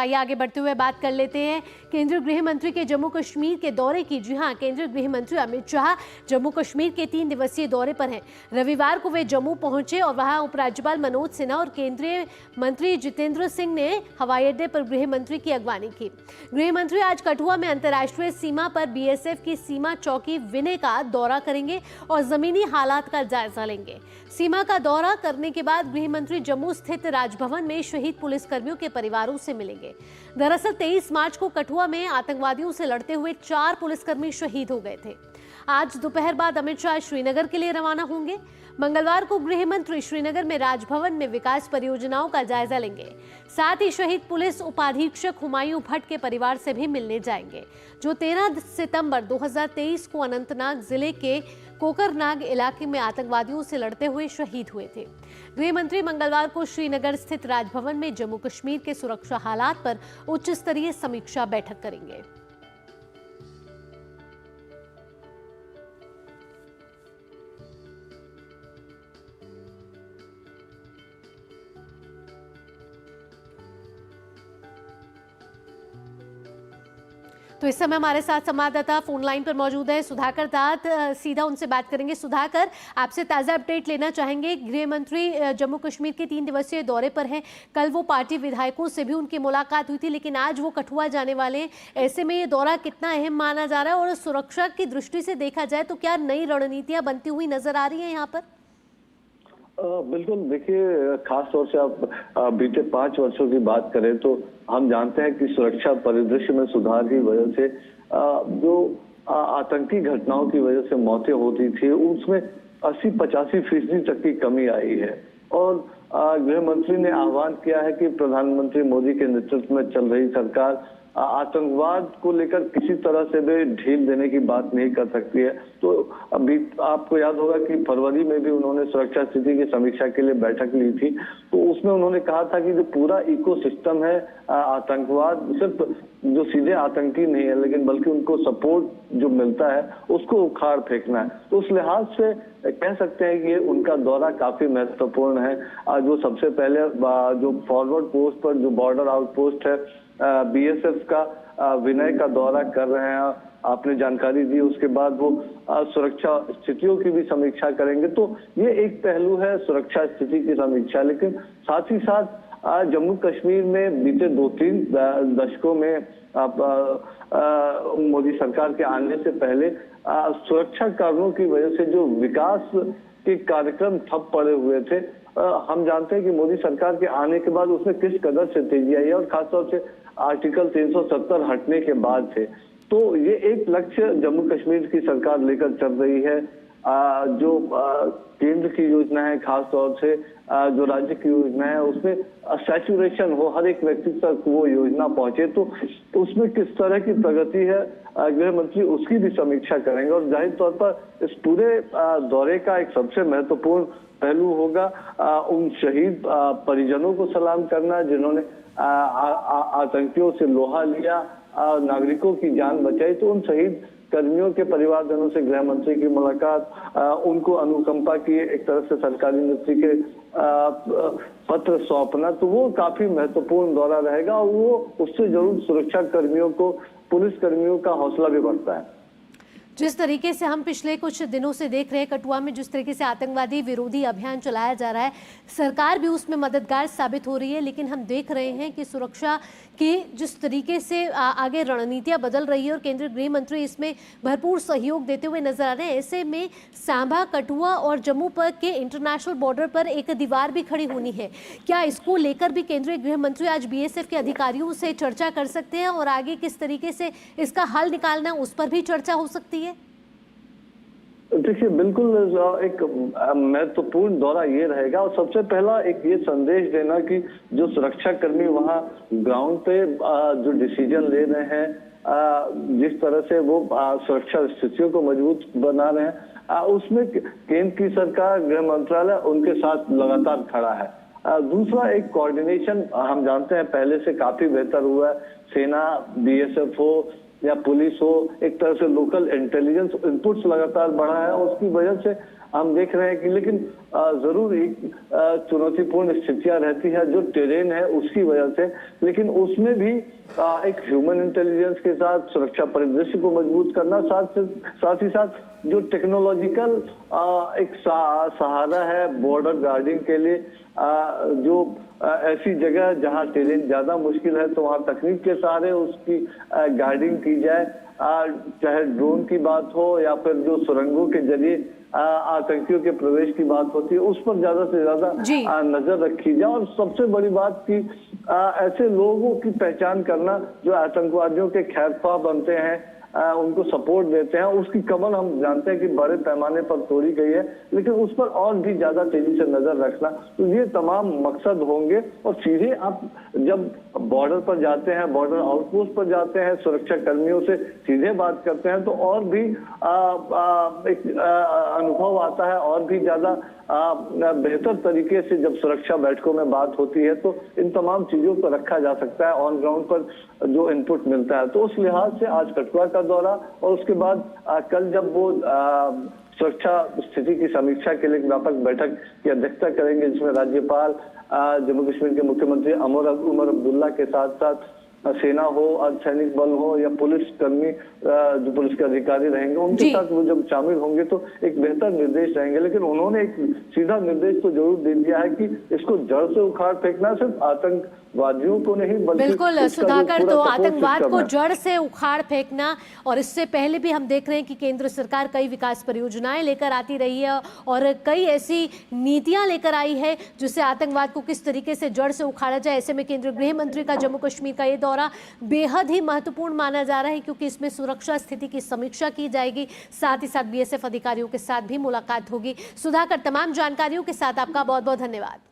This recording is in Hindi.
आइए आगे बढ़ते हुए बात कर लेते हैं केंद्रीय गृह मंत्री के जम्मू कश्मीर के दौरे की। जी हां, केंद्रीय गृह मंत्री अमित शाह जम्मू कश्मीर के 3 दिवसीय दौरे पर हैं। रविवार को वे जम्मू पहुंचे और वहां उपराज्यपाल मनोज सिन्हा और केंद्रीय मंत्री जितेंद्र सिंह ने हवाई अड्डे पर गृह मंत्री की अगवानी की। गृह मंत्री आज कठुआ में अंतर्राष्ट्रीय सीमा पर बीएसएफ की सीमा चौकी विनय का दौरा करेंगे और जमीनी हालात का जायजा लेंगे। सीमा का दौरा करने के बाद गृह मंत्री जम्मू स्थित राजभवन में शहीद पुलिसकर्मियों के परिवारों से मिलेंगे। दरअसल 23 मार्च को कठुआ में आतंकवादियों से लड़ते हुए 4 पुलिसकर्मी शहीद हो गए थे। आज दोपहर बाद अमित शाह श्रीनगर के लिए रवाना होंगे। मंगलवार को गृह मंत्री श्रीनगर में राजभवन में विकास परियोजनाओं का जायजा लेंगे। साथ ही शहीद पुलिस उपाधीक्षक हुमायूं भट्ट के परिवार से भी मिलने जाएंगे, जो 13 सितंबर 2023 को अनंतनाग जिले के कोकरनाग इलाके में आतंकवादियों से लड़ते हुए शहीद हुए थे। गृह मंत्री मंगलवार को श्रीनगर स्थित राजभवन में जम्मू कश्मीर के सुरक्षा हालात पर उच्च स्तरीय समीक्षा बैठक करेंगे। तो इस समय हमारे साथ संवाददाता फोन लाइन पर मौजूद है सुधाकर दात। सीधा उनसे बात करेंगे। सुधाकर, आपसे ताज़ा अपडेट लेना चाहेंगे। गृह मंत्री जम्मू कश्मीर के 3 दिवसीय दौरे पर हैं। कल वो पार्टी विधायकों से भी उनकी मुलाकात हुई थी, लेकिन आज वो कठुआ जाने वाले हैं। ऐसे में ये दौरा कितना अहम माना जा रहा है और सुरक्षा की दृष्टि से देखा जाए तो क्या नई रणनीतियां बनती हुई नजर आ रही है यहाँ पर? बिल्कुल, देखिए, खास तौर से आप बीते 5 वर्षों की बात करें तो हम जानते हैं कि सुरक्षा परिदृश्य में सुधार की वजह से जो आतंकी घटनाओं की वजह से मौतें होती थी उसमें 80-85% तक की कमी आई है। और गृह मंत्री ने आह्वान किया है कि प्रधानमंत्री मोदी के नेतृत्व में चल रही सरकार आतंकवाद को लेकर किसी तरह से भी ढील देने की बात नहीं कर सकती है। तो अभी आपको याद होगा कि फरवरी में भी उन्होंने सुरक्षा स्थिति की समीक्षा के लिए बैठक ली थी, तो उसमें उन्होंने कहा था कि जो पूरा इकोसिस्टम है, आतंकवाद सिर्फ जो सीधे आतंकी नहीं है लेकिन बल्कि उनको सपोर्ट जो मिलता है उसको उखाड़ फेंकना है। तो उस लिहाज से कह सकते हैं कि उनका दौरा काफी महत्वपूर्ण है। जो सबसे पहले जो फॉरवर्ड पोस्ट पर जो बॉर्डर आउटपोस्ट है बीएसएफ का विनय का दौरा कर रहे हैं, आपने जानकारी दी। उसके बाद वो सुरक्षा स्थितियों की भी समीक्षा करेंगे। तो ये एक पहलू है सुरक्षा स्थिति की समीक्षा, लेकिन साथ ही साथ जम्मू कश्मीर में बीते 2-3 दशकों में मोदी सरकार के आने से पहले सुरक्षा कारणों की वजह से जो विकास के कार्यक्रम ठप पड़े हुए थे, हम जानते हैं कि मोदी सरकार के आने के बाद उसमें किस कदर से तेजी आई है और खासतौर से आर्टिकल 370 हटने के बाद से। तो ये एक लक्ष्य जम्मू कश्मीर की सरकार लेकर चल रही है। जो केंद्र की योजना है, खास तौर से जो राज्य की योजना है, उसमें सैचुरेशन हो, हर एक व्यक्ति तक वो योजना पहुंचे। तो उसमें किस तरह की प्रगति है, गृह मंत्री उसकी भी समीक्षा करेंगे। और जाहिर तौर पर इस पूरे दौरे का एक सबसे महत्वपूर्ण पहलू होगा उन शहीद परिजनों को सलाम करना जिन्होंने आतंकियों से लोहा लिया, नागरिकों की जान बचाई। तो उन शहीद कर्मियों के परिवारजनों से गृह मंत्री की मुलाकात, उनको अनुकंपा की एक तरह से सरकारी नियुक्ति के पत्र सौंपना, तो वो काफी महत्वपूर्ण दौरा रहेगा और वो उससे जरूर सुरक्षा कर्मियों को, पुलिस कर्मियों का हौसला भी बढ़ता है। जिस तरीके से हम पिछले कुछ दिनों से देख रहे हैं कठुआ में जिस तरीके से आतंकवादी विरोधी अभियान चलाया जा रहा है, सरकार भी उसमें मददगार साबित हो रही है, लेकिन हम देख रहे हैं कि सुरक्षा की जिस तरीके से आगे रणनीतियां बदल रही है और केंद्रीय गृह मंत्री इसमें भरपूर सहयोग देते हुए नजर आ रहे हैं। ऐसे में सांबा, कठुआ और जम्मू पर के इंटरनेशनल बॉर्डर पर एक दीवार भी खड़ी होनी है। क्या इसको लेकर भी केंद्रीय गृह मंत्री आज बीएसएफ के अधिकारियों से चर्चा कर सकते हैं और आगे किस तरीके से इसका हल निकालना है उस पर भी चर्चा हो सकती है? देखिए, बिल्कुल एक महत्वपूर्ण दौरा ये रहेगा और सबसे पहला एक ये संदेश देना कि जो सुरक्षा कर्मी वहाँ ग्राउंड पे जो डिसीजन ले रहे हैं, जिस तरह से वो सुरक्षा स्थितियों को मजबूत बना रहे हैं, उसमें केंद्र की सरकार, गृह मंत्रालय उनके साथ लगातार खड़ा है। दूसरा, एक कोऑर्डिनेशन हम जानते हैं पहले से काफी बेहतर हुआ है। सेना, बीएसएफ हो या पुलिस हो, एक तरह से लोकल इंटेलिजेंस इनपुट्स लगातार बढ़ा है और उसकी वजह से हम देख रहे हैं कि, लेकिन जरूर एक चुनौतीपूर्ण स्थितियां रहती है जो टेरेन है उसकी वजह से, लेकिन उसमें भी एक ह्यूमन इंटेलिजेंस के साथ सुरक्षा परिदृश्य को मजबूत करना, साथ ही साथ जो टेक्नोलॉजिकल एक सहारा है बॉर्डर गार्डिंग के लिए, जो ऐसी जगह जहां टेरेन ज्यादा मुश्किल है तो वहां तकनीक के सहारे उसकी गार्डिंग की जाए, चाहे ड्रोन की बात हो या फिर जो सुरंगों के जरिए आतंकियों के प्रवेश की बात होती है उस पर ज्यादा से ज्यादा नजर रखी जाए। और सबसे बड़ी बात कि ऐसे लोगों की पहचान करना जो आतंकवादियों के खैरख्वाह बनते हैं, उनको सपोर्ट देते हैं, उसकी कमर हम जानते हैं कि बड़े पैमाने पर तोड़ी गई है, लेकिन उस पर और भी ज्यादा तेजी से नजर रखना, तो ये तमाम मकसद होंगे। और सीधे आप जब बॉर्डर पर जाते हैं, बॉर्डर आउटपोस्ट पर जाते हैं, सुरक्षा कर्मियों से सीधे बात करते हैं तो और भी एक अनुभव आता है, और भी ज्यादा बेहतर तरीके से जब सुरक्षा बैठकों में बात होती है तो इन तमाम चीजों को रखा जा सकता है, ऑन ग्राउंड पर जो इनपुट मिलता है। तो उस लिहाज से आज कठुआ का दौरा और उसके बाद कल जब वो सुरक्षा स्थिति की समीक्षा के लिए एक व्यापक बैठक की अध्यक्षता करेंगे जिसमें राज्यपाल, जम्मू कश्मीर के मुख्यमंत्री उमर अब्दुल्ला के साथ साथ सेना हो, अर्धसैनिक बल हो या पुलिस कर्मी, जो पुलिस के अधिकारी रहेंगे उनके साथ वो जब शामिल होंगे तो एक बेहतर निर्देश रहेंगे। लेकिन उन्होंने एक सीधा निर्देश तो जरूर दे दिया है कि इसको जड़ से उखाड़ फेंकना, सिर्फ आतंकवादियों को नहीं बल्कि बिल्कुल सुधाकर, तो आतंकवाद को जड़ से उखाड़ फेंकना। और इससे पहले भी हम देख रहे हैं कि केंद्र सरकार कई विकास परियोजनाएं लेकर आती रही है और कई ऐसी नीतियां लेकर आई है जिससे आतंकवाद को किस तरीके से जड़ से उखाड़ा जाए। ऐसे में केंद्रीय गृह मंत्री का जम्मू कश्मीर का ये दौरा बेहद ही महत्वपूर्ण माना जा रहा है क्योंकि इसमें सुरक्षा स्थिति की समीक्षा की जाएगी, साथ ही साथ बीएसएफ अधिकारियों के साथ भी मुलाकात होगी। सुधाकर, तमाम जानकारियों के साथ आपका बहुत बहुत धन्यवाद।